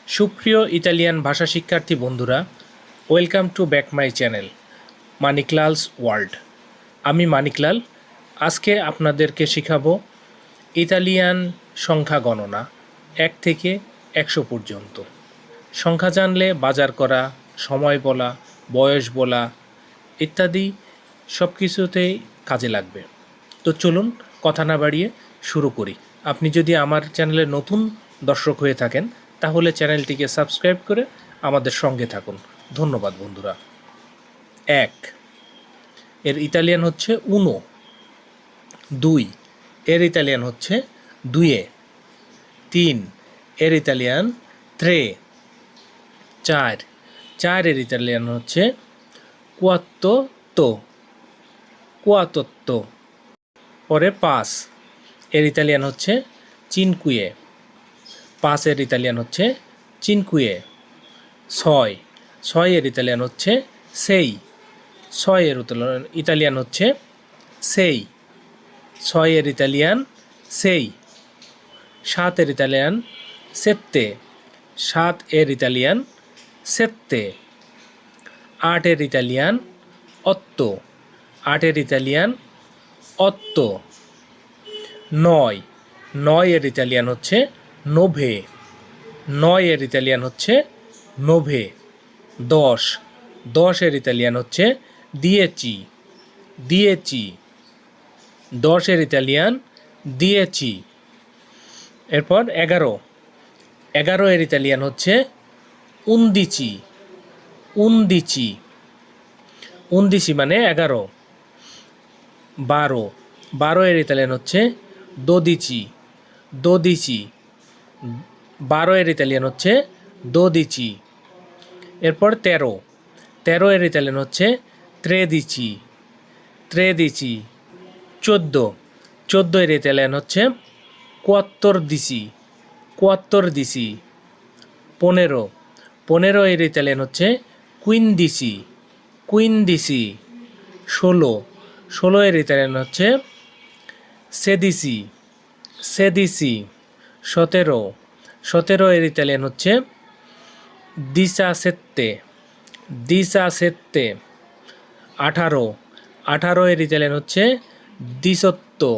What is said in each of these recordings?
সুপ্রিয় ইতালিয়ান ভাষা শিক্ষার্থী বন্ধুরা, welcome to back my channel Maniklal's world. আমি মানিকলাল। আজকে আপনাদেরকে শেখাবো ইতালিয়ান সংখ্যা গণনা 1 থেকে 100 পর্যন্ত। সংখ্যা জানলে বাজার করা, সময় বলা, বয়স বলা ইত্যাদি সব কিছুতেই কাজে লাগবে। তো চলুন কথা না বাড়িয়ে শুরু করি। আপনি যদি আমার চ্যানেলে নতুন দর্শক হয়ে থাকেন তাহলে চ্যানেলটিকে সাবস্ক্রাইব করে আমাদের সঙ্গে থাকুন। ধন্যবাদ বন্ধুরা। 1 এর ইতালিয়ান হচ্ছে উনো। 2 এর ইতালিয়ান হচ্ছে দুয়ে। 3 এর ইতালিয়ান ত্রে। 4 এর ইতালিয়ান হচ্ছে কুয়াত্তো। পরে 5 এর ইতালিয়ান হচ্ছে চিনকুয়ে। 5 এর ইতালিয়ান হচ্ছে চিনকুয়ে। 6 এর ইতালিয়ান হচ্ছে সেই। 6 এর ইতালিয়ান হচ্ছে সেই। 6 এর ইতালিয়ান সেই। 7 এর ইতালিয়ান সেত্তে। 7 এর ইতালিয়ান সেত্তে। 8 এর ইতালিয়ান অত্তো। 8 এর ইতালিয়ান অত্তো। 9 এর ইতালিয়ান হচ্ছে নোভে। 9 এর ইতালিয়ান হচ্ছে নোভে। 10 এর ইতালিয়ান হচ্ছে দিয়েচি। 10 এর ইতালিয়ান দিয়েচি। এরপর 11 এর ইতালিয়ান হচ্ছে উন্দিচি। 11 মানে 11। 12 এর ইতালিয়ান হচ্ছে দোদিচি। 12 এর ইতালিয়ান হচ্ছে দোদিচি। এরপর 13 এর ইতালিয়ান হচ্ছে ত্রেদিচি। 14 এর ইতালিয়ান হচ্ছে কোয়াত্তরদিসি। 15 এর ইতালিয়ান হচ্ছে কুইন্দিসি। 16 এর ইতালিয়ান হচ্ছে সেদিসি। 17 এর ইতালিয়ান হচ্ছে দিসাসেত্তে। 18 এর ইতালিয়ান হচ্ছে দিসত্তো।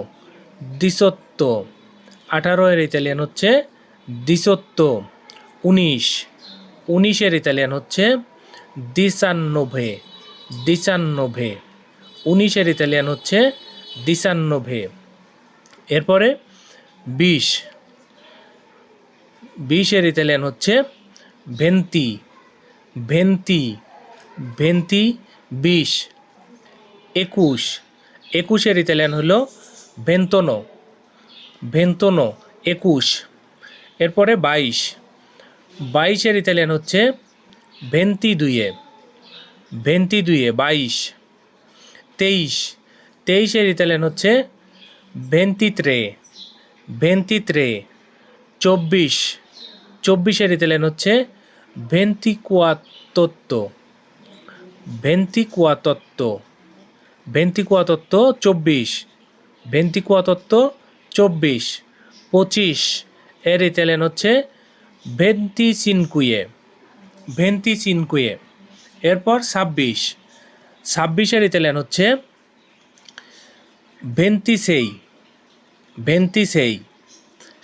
18 এর ইতালিয়ান হচ্ছে দিসত্তো। 19 এর ইতালিয়ান হচ্ছে দিসান্নোভে। 19 এর ইতালিয়ান হচ্ছে দিসান্নোভে। এরপরে 20 এর ইতালিয়ান হচ্ছে ভেন্তি। 20। 21 এর ইতালিয়ান হলো ভেন্তনো। 21। এরপরে 22 এর ইতালিয়ান হচ্ছে ভেন্তিদুয়ে। 22। 23 এর ইতালিয়ান হচ্ছে ভেন্তিত্রে। 24 এর ইতালিয়ান হচ্ছে ভেন্তিকুয়াতোত্তো। 24। 25 এর ইতালিয়ান হচ্ছে ভেন্তিচিনকুয়ে। এরপর 26 এর ইতালিয়ান হচ্ছে ভেন্তিসেই।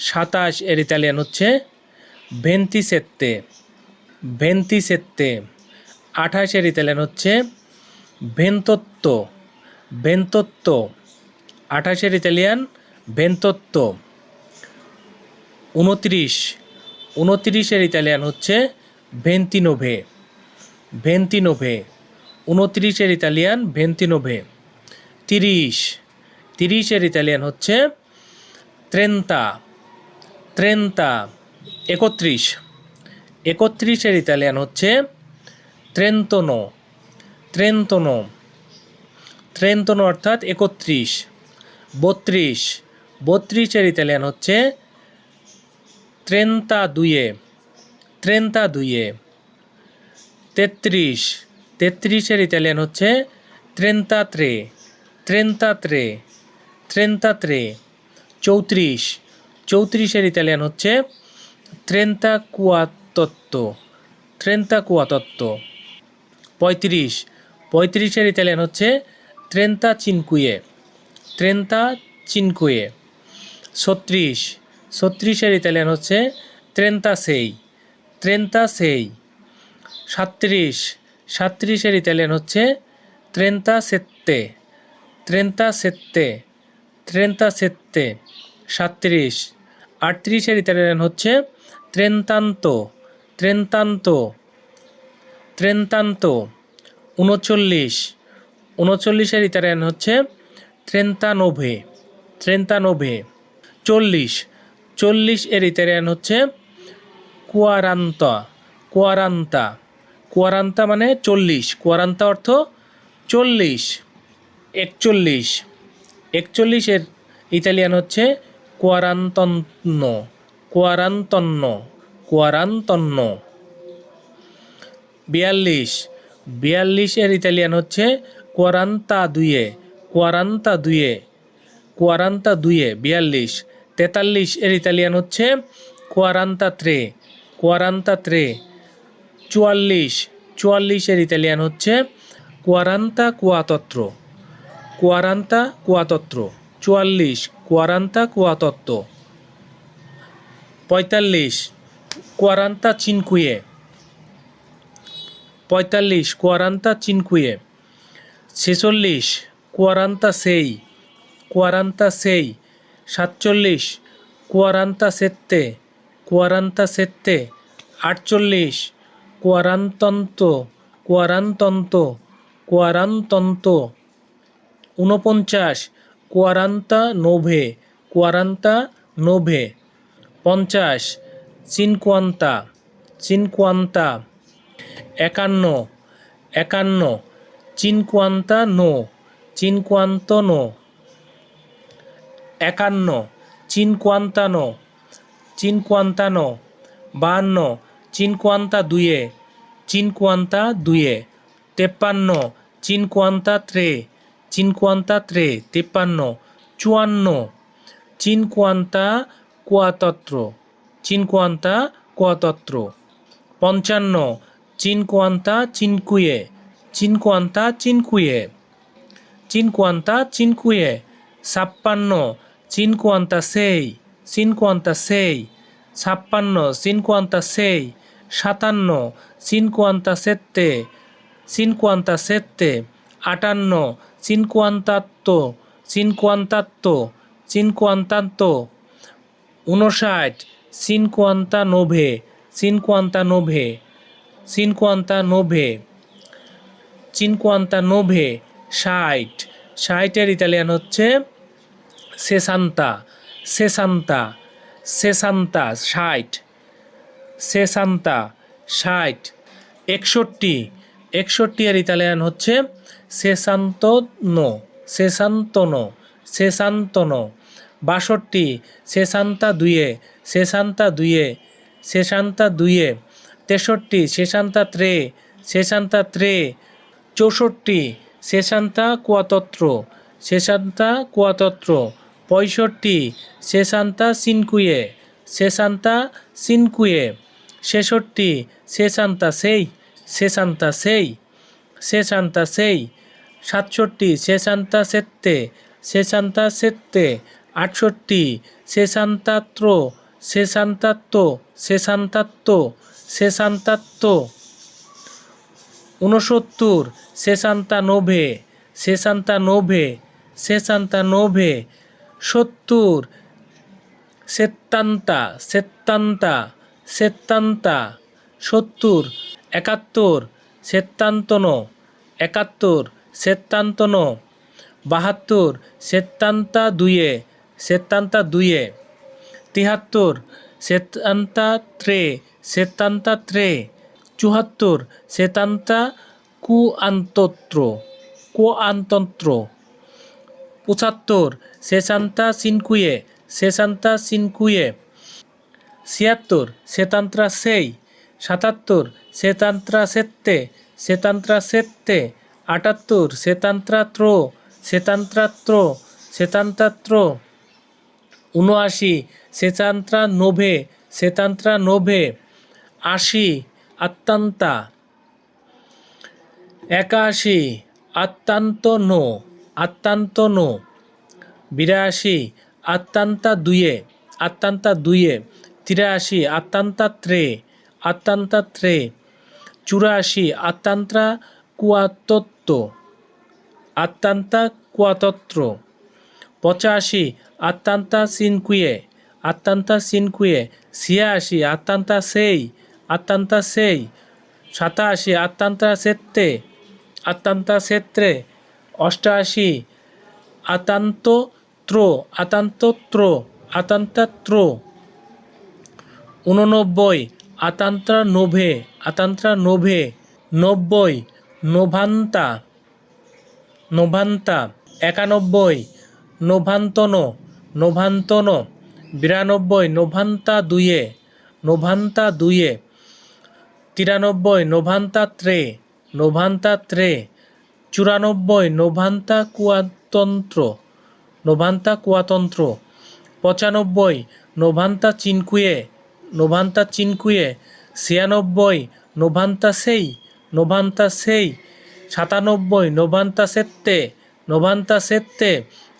27 এর ইতালিয়ান হচ্ছে ভেন্তিসেত্তে। 28 এর ইতালিয়ান হচ্ছে ভেন্তোত্তো। 28 এর ইতালিয়ান ভেন্তোত্তো। 29 এর ইতালিয়ান হচ্ছে ভেন্তিনোভে। 29 এর ইতালিয়ান ভেন্তিনোভে। 30 এর ইতালিয়ান হচ্ছে ত্রেন্তা। 31 এর ইতালিয়ান হচ্ছে ত্রেন্তনো অর্থাৎ 31। 32 এর ইতালিয়ান হচ্ছে ত্রেন্তাদুয়ে। 33 এর ইতালিয়ান হচ্ছে ত্রেন্তাত্রে। 34 এর ইতালিয়ান হচ্ছে ত্রেন্তাকুয়াত্তোত্তো। কুয়াতত্তো, ট্রেন্তা কুয়াতত্তো। 35, 35-এর ইতালিয়ান হচ্ছে ট্রেন্তা চিনকুয়ে, ট্রেন্তা চিনকুয়ে। 36, 36-এর ইতালিয়ান হচ্ছে ট্রেন্তা সেই, ট্রেন্তা সেই। 37, 37-এর ইতালিয়ান হচ্ছে ট্রেন্তা সেত্তে, ট্রেন্তা সেত্তে, ট্রেন্তা সেত্তে। 37, 38-এর ইতালিয়ান হচ্ছে ট্রেন্তান্তো, ট্রেন্তান্তো, ট্রেন্তান্তো। 39, 39-এর ইতালিয়ান হচ্ছে ট্রেন্তানোভে, ট্রেন্তানোভে। 40, 40-এর ইতালিয়ান হচ্ছে কুয়ারান্তা, কুয়ারান্তা, কুয়ারান্তা মানে 40, কুয়ারান্তা অর্থ 40। 41, 41-এর ইতালিয়ান হচ্ছে কুয়ারান্তন্ন, কুয়ারান্তন্ন, কুয়ারান্তন্ন। 42, 42-এর ইতালিয়ান হচ্ছে কোয়ারান্তা দুয়ে, কোয়ারান্তা দুয়ে, কোয়ারান্তা দুয়ে 42। 43-এর ইতালিয়ান হচ্ছে কোয়ারান্তা ত্রে, কোয়ারান্তা ত্রে। 44, 44-এর ইতালিয়ান হচ্ছে কোয়ারান্তা কুয়াতত্র, কোয়ারান্তা কুয়াতত্র। 44, কোয়ারান্তা কুয়াতত্র। 45, কোয়ারান্তা চিনকুয়ে, 45, কোয়ারান্তা চিনকুয়ে। 46, কোয়ারান্তা সেই, কোয়ারান্তা সেই। 47, কোয়ারান্তা সেত্তে, কোয়ারান্তা সেত্তে। 48, কোয়ারান্তন্ত, কোয়ারান্তন্ত, কোয়ারান্তন্ত। 49, কোয়ারান্তা নোভে, কোয়ারান্তা নোভে। 50, চিনকুয়ান্তা, চিনকুয়ান্তা। 51, 51, চিনকুয়ান্তা নো, চিনকুয়ান্তো নো। 51, চিনকুয়ান্তানো, চিনকুয়ান্তানো। 52, চিনকুয়ান্তা দুয়ে, চিনকুয়ান্তা দুয়ে। 53, চিনকুয়ান্তা ত্রে, চিনকুয়ান্তা ত্রে 53। 54, চিনকুয়ান্তা কুয়াতত্র, চিনকুয়ান্তা কুয়াতত্র। 55, চিনকুয়ান্তা চিনকুয়ে, চিনকুয়ান্তা চিনকুয়ে, চিনকুয়ান্তা চিনকুয়ে। 56, চিনকুয়ান্তা সেই, চিনকুয়ান্তা সেই। 56, চিনকুয়ান্তা সেই। 57, চিনকুয়ান্তা সেত্তে, চিনকুয়ান্তা সেত্তে। 58, চিনকুয়ান্তাত্তো, চিনকুয়ান্তাত্তো, চিনকুয়ান্তাত্তো। 59, চিনকুয়ান্তা নোভে, চিনকুয়ান্তা নোভে, চিনকুয়ান্তা নোভে, চিনকুয়ান্তা নোভে। 60, 60-এর ইতালিয়ান হচ্ছে সেসান্তা, সেসান্তা, সেসান্তা 60, সেসান্তা 60। 61, 61-এর ইতালিয়ান হচ্ছে সেসান্তনো, সেসান্তনো, সেসান্তনো। 62, সেসান্তা দুয়ে, সেসান্তা দুয়ে, সেসান্তা দুয়ে। 63, সেসান্তা ত্রে, সেসান্তা ত্রে। 64, সেসান্তা কুয়াতত্র, সেসান্তা কুয়াতত্র। 65, সেসান্তা সিনকুয়ে, সেসান্তা সিনকুয়ে। 66, সেসান্তা সেই, সেসান্তা সেই, সেসান্তা সেই। 67, সেসান্তা সেত্তে, সেসান্তা সেত্তে। 68, সেসান্তাত্র, সেসান্তাত্তো, সেসান্তাত্তো, সেসান্তাত্তো। 69, সেসান্তা নোভে, সেসান্তা নোভে, সেসান্তা নোভে। 70, সেত্তান্তা, সেত্তান্তা, সেত্তান্তা। 70, 71, সেত্তান্তনো, 71, সেত্তান্তনো। 72, সেত্তান্তা দুয়ে, সেত্তান্তা দুয়ে। 73, সেত্তান্তা ত্রে, সেত্তান্তা ত্রে। 74, সেতান্তা কুয়ান্তত্র, কুয়ান্তন্ত্র। 75, সেসান্তা সিনকুয়ে, সেসান্তা সিনকুয়ে। 76, সেতান্ত্রা সেই। 77, সেতান্ত্রা সেত্তে, সেতান্ত্রা সেত্তে। 78, সেতান্ত্রাত্র, সেতান্ত্রাত্র, সেতান্ত্রাত্র। 79, সেতান্ত্রা নোভে, সেতান্ত্রা নোভে। আশি আত্মান্তা, একাশি আত্মান্ত নো, আত্মান্ত নো, বিরাশি আত্মান্তা দুয়ে, আত্মান্তা দুয়ে, তিরাশি আত্মান্তা ত্রে, আত্মান্তা ত্রে, চুরাশি আত্মান্তা কুয়াতত্ব, আত্মান্তা কুয়াতত্র, পঁচাশি আত্মান্তা সিনকুয়ে, আত্মান্তা সিনকুয়ে, ছিয়াশি আত্মান্তা সেই, আত্মান্তা সেই, সাতাশি আত্মান্তা সেত্তে, আত্মান্তা সেত্রে, অষ্টাশি আতান্ত ত্র, আতান্ত ত্র, আতান্তা ত্র, 89 আতান্ত্রা নোভে, আতান্ত্রা নোভে, 90 নোভান্তা, নোভান্তা, 91 নোভান্তনো, নোভান্তনো, 92 নোভান্তা দুয়ে, নোভান্তা দুয়ে, 93 নোভান্তা ত্রে, নোভান্তা ত্রে, 94 নোভান্তা কুয়াতন্ত্র, নোভান্তা কুয়াতন্ত্র, 95 নোভান্তা চিনকুয়ে, নোভান্তা চিনকুয়ে, 96 নোভান্তা সেই, নোভান্তা সেই, 97 নোভান্তা সেত্তে, নোভান্তা সেত্তে,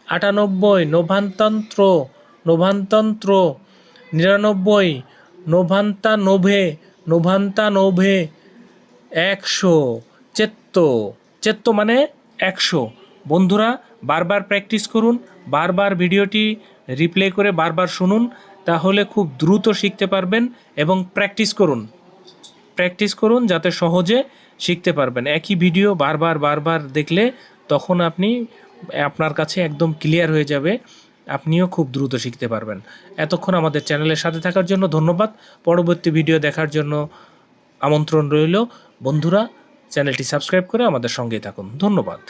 98 নোভান্তন্ত্র, নোভান্তন্ত্র, 99 নোভান্তা নোভে, নোভান্তা নোভে, 100 চেত্ত, চেত্ত মানে 100। বন্ধুরা বারবার প্র্যাকটিস করুন, বারবার ভিডিওটি রিপ্লে করে বারবার শুনুন, তাহলে খুব দ্রুত শিখতে পারবেন। এবং প্র্যাকটিস করুন যাতে সহজে শিখতে পারবেন। একই ভিডিও বারবার দেখলে তখন আপনার কাছে একদম ক্লিয়ার হয়ে যাবে, আপনিও খুব দ্রুত শিখতে পারবেন। এতক্ষণ আমাদের চ্যানেলের সাথে থাকার জন্য ধন্যবাদ। পরবর্তী ভিডিও দেখার জন্য আমন্ত্রণ রইল। বন্ধুরা চ্যানেলটি সাবস্ক্রাইব করে আমাদের সঙ্গেই থাকুন। ধন্যবাদ।